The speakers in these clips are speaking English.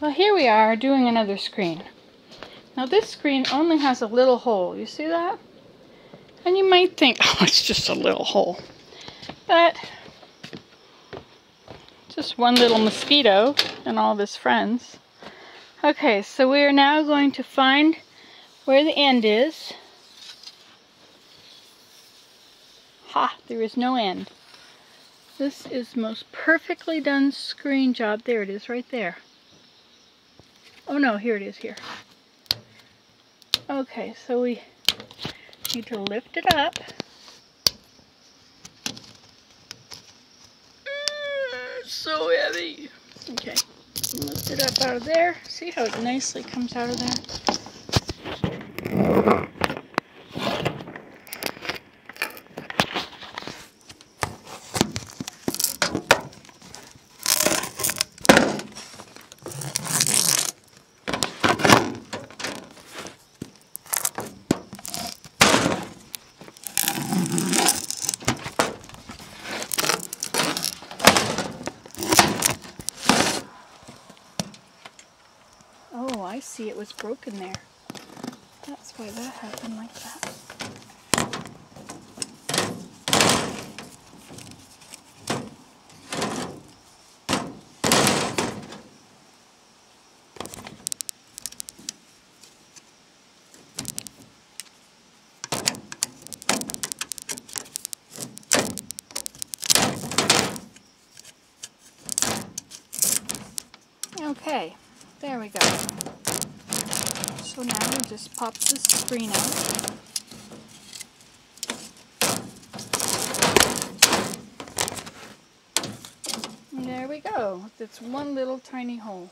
Well, here we are doing another screen. Now this screen only has a little hole. You see that? And you might think, oh, it's just a little hole. But just one little mosquito and all of his friends. Okay, so we are now going to find where the end is. Ha, there is no end. This is the most perfectly done screen job. There it is, right there. Oh no, here it is, here. Okay, so we need to lift it up. It's so heavy. Okay, lift it up out of there. See how it nicely comes out of there? Oh, I see, it was broken there. That's why that happened like that. Okay, there we go. So now we just pop this screen out. And there we go, with its one little tiny hole.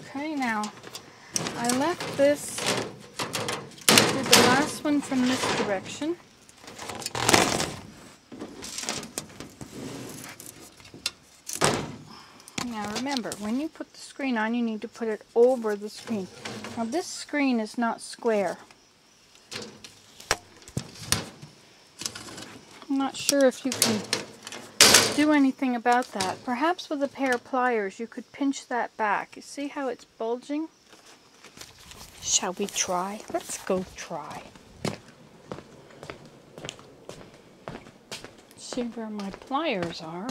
Okay, now I left this, did the last one from this direction. Now remember, when you put the screen on, you need to put it over the screen. Now this screen is not square. I'm not sure if you can do anything about that. Perhaps with a pair of pliers you could pinch that back. You see how it's bulging? Shall we try? Let's go try. See where my pliers are.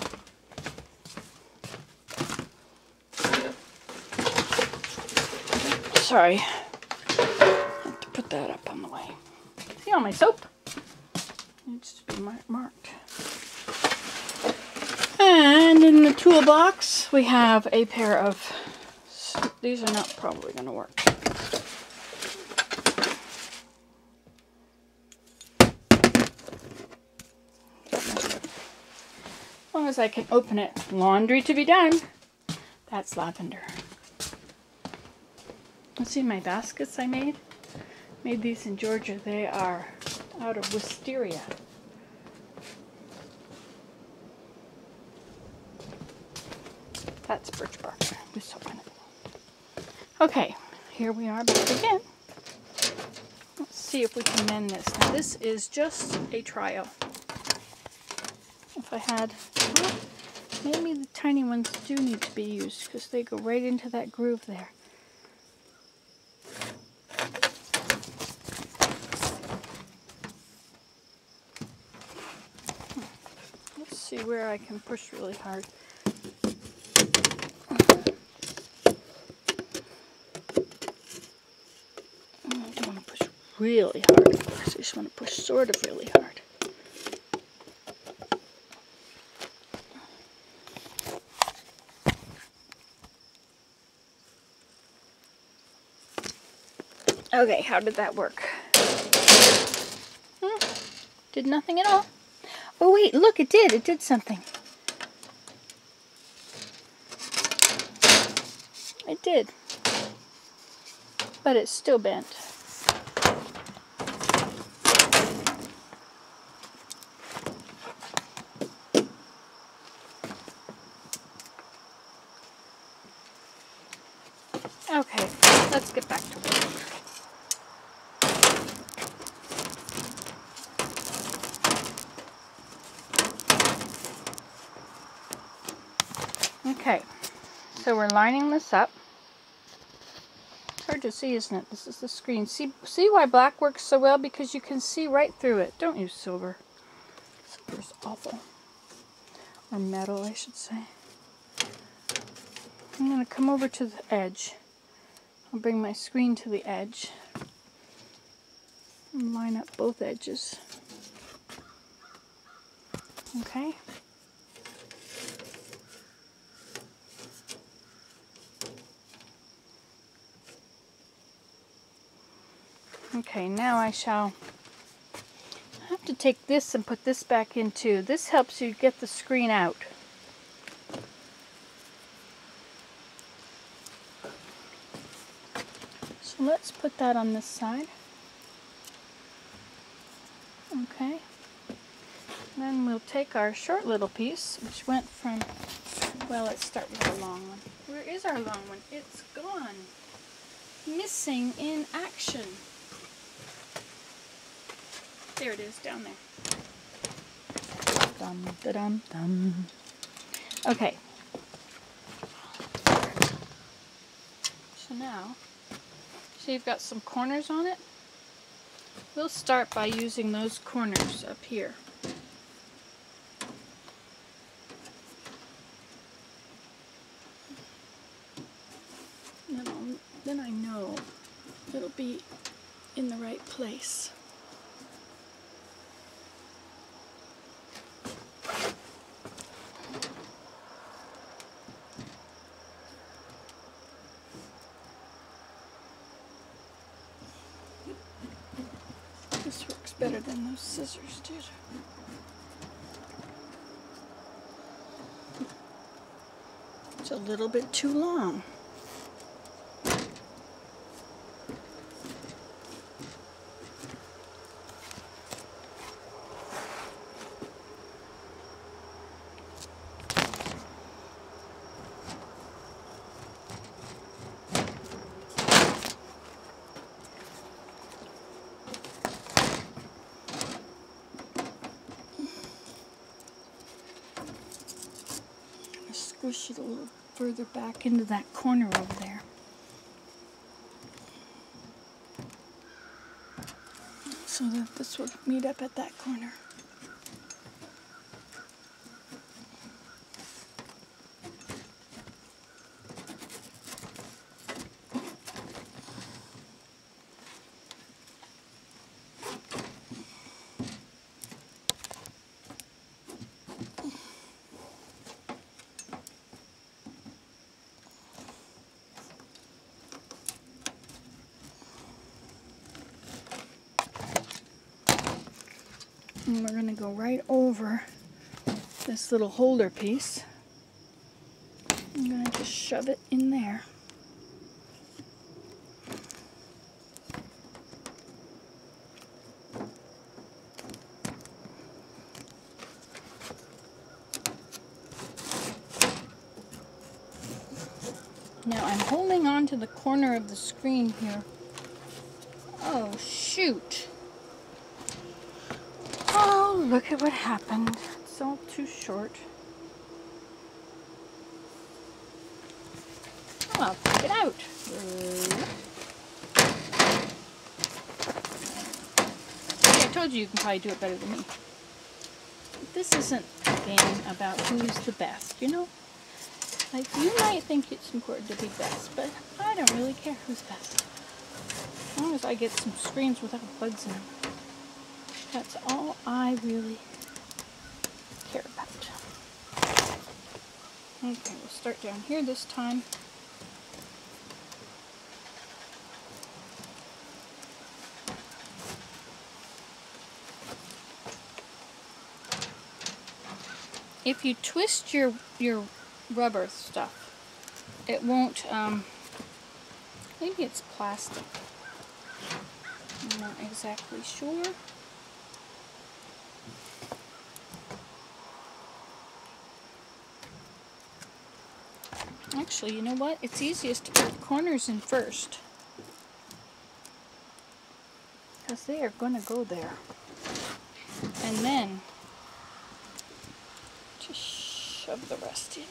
Sorry, I have to put that up on the way. See all my soap? Needs to be marked. And in the toolbox, we have a pair of, these are not probably going to work. As long as I can open it. Laundry to be done. That's lavender. Let's see my baskets I made. Made these in Georgia. They are out of wisteria. That's birch bark with soap in it. Okay, here we are back again. Let's see if we can mend this. Now this is just a trial. If I had, well, maybe the tiny ones do need to be used because they go right into that groove there. Let's see where I can push really hard. I don't want to push really hard, of course. I just want to push sort of really hard. Okay, how did that work? Did nothing at all. Oh wait, look, it did. It did something. It did. But it's still bent. Okay, let's get back to work. Okay, so we're lining this up. It's hard to see, isn't it? This is the screen. See why black works so well? Because you can see right through it. Don't use silver. Silver's awful. Or metal, I should say. I'm going to come over to the edge. I'll bring my screen to the edge and line up both edges. Okay. Okay, now I shall have to take this and put this back in too. This helps you get the screen out. So let's put that on this side. Okay. Then we'll take our short little piece, which went from, well, let's start with the long one. Where is our long one? It's gone. Missing in action. There it is, down there. Dum, da, dum, dum. Okay. So now, see you've got some corners on it? We'll start by using those corners up here. Then I know it'll be in the right place. This works better than those scissors did. It's a little bit too long. Squish it a little further back into that corner over there. So that this will meet up at that corner. And we're going to go right over this little holder piece. I'm going to just shove it in there. Now I'm holding on to the corner of the screen here. Oh, shoot. Oh, look at what happened. It's all too short. Oh, I'll take it out. I told you can probably do it better than me. This isn't a game about who's the best, you know? Like, you might think it's important to be best, but I don't really care who's best. As long as I get some screens without bugs in them. That's all I really care about. Okay, we'll start down here this time. If you twist your rubber stuff, it won't, maybe it's plastic. I'm not exactly sure. Actually, you know what? It's easiest to put corners in first, because they are going to go there. And then just shove the rest in.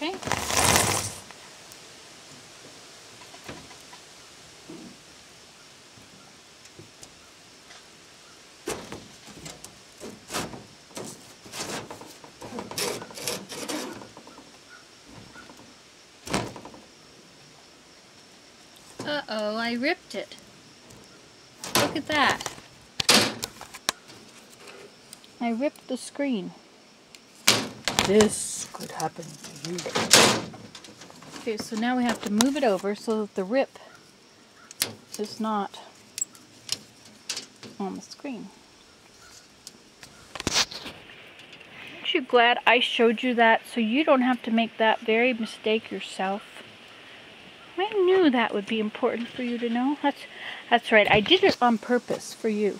Okay. Uh-oh, I ripped it. Look at that. I ripped the screen. This could happen to you. Okay, so now we have to move it over so that the rip is not on the screen. Aren't you glad I showed you that so you don't have to make that very mistake yourself? I knew that would be important for you to know. That's right. I did it on purpose for you.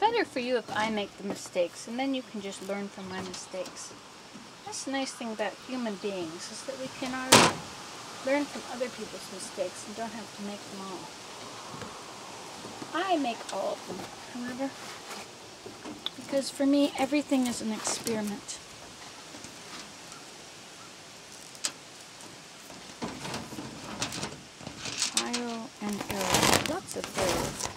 Better for you if I make the mistakes, and then you can just learn from my mistakes. That's the nice thing about human beings, is that we can already learn from other people's mistakes and don't have to make them all. I make all of them, however, because for me, everything is an experiment. Trial and error. Lots of error.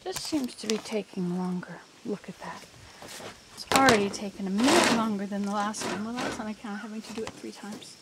This seems to be taking longer. Look at that. It's already taken a minute longer than the last one. Well, that's on account of having to do it 3 times.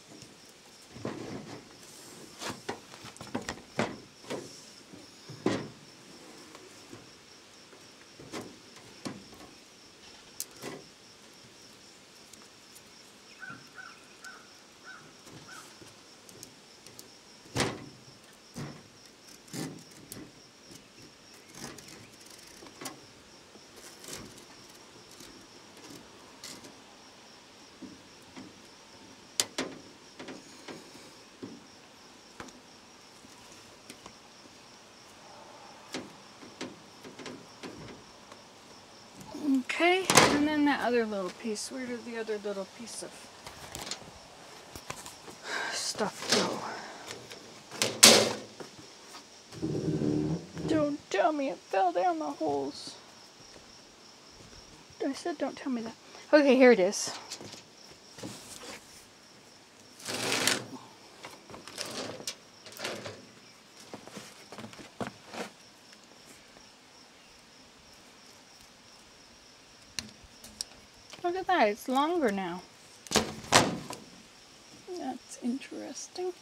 Okay, and then that other little piece. Where did the other little piece of stuff go? Don't tell me it fell down the holes. What the I said don't tell me that. Okay, here it is. Look at that, it's longer now. That's interesting.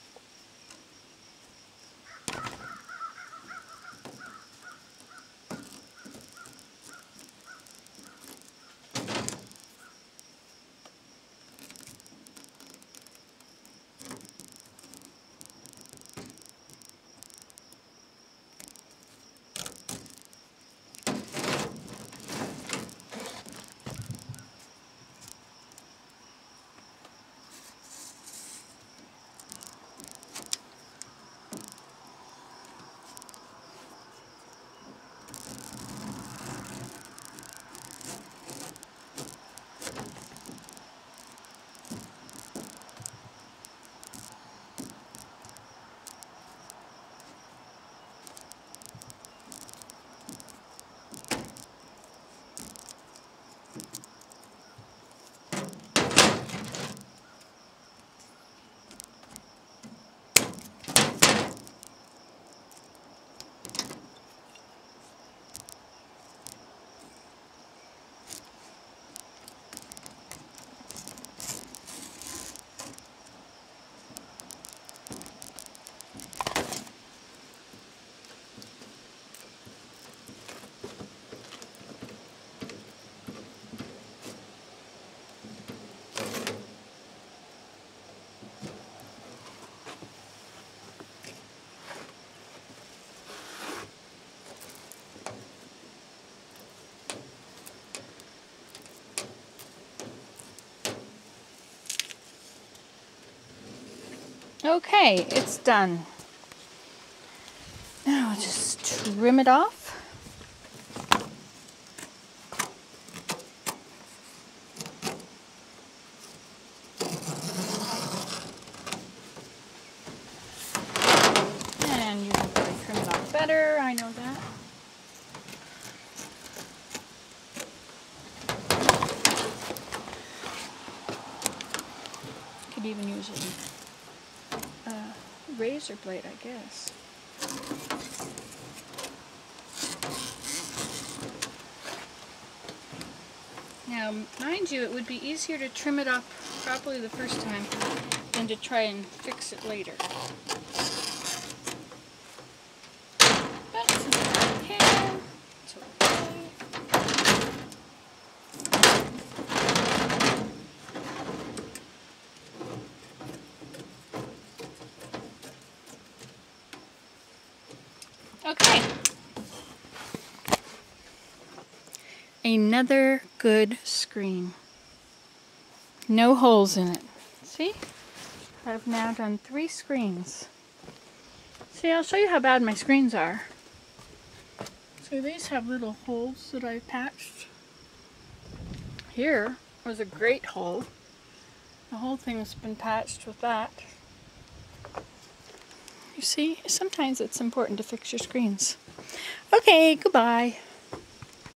Okay, it's done. Now I'll just trim it off. And you can probably trim it off better, I know that. Could even use a razor blade, I guess. Now, mind you, it would be easier to trim it off properly the first time than to try and fix it later. But since I can, it's okay. Okay. Another good screen. No holes in it. See? I've now done 3 screens. See, I'll show you how bad my screens are. So these have little holes that I patched. Here was a great hole. The whole thing has been patched with that. You see, sometimes it's important to fix your screens. Okay, goodbye.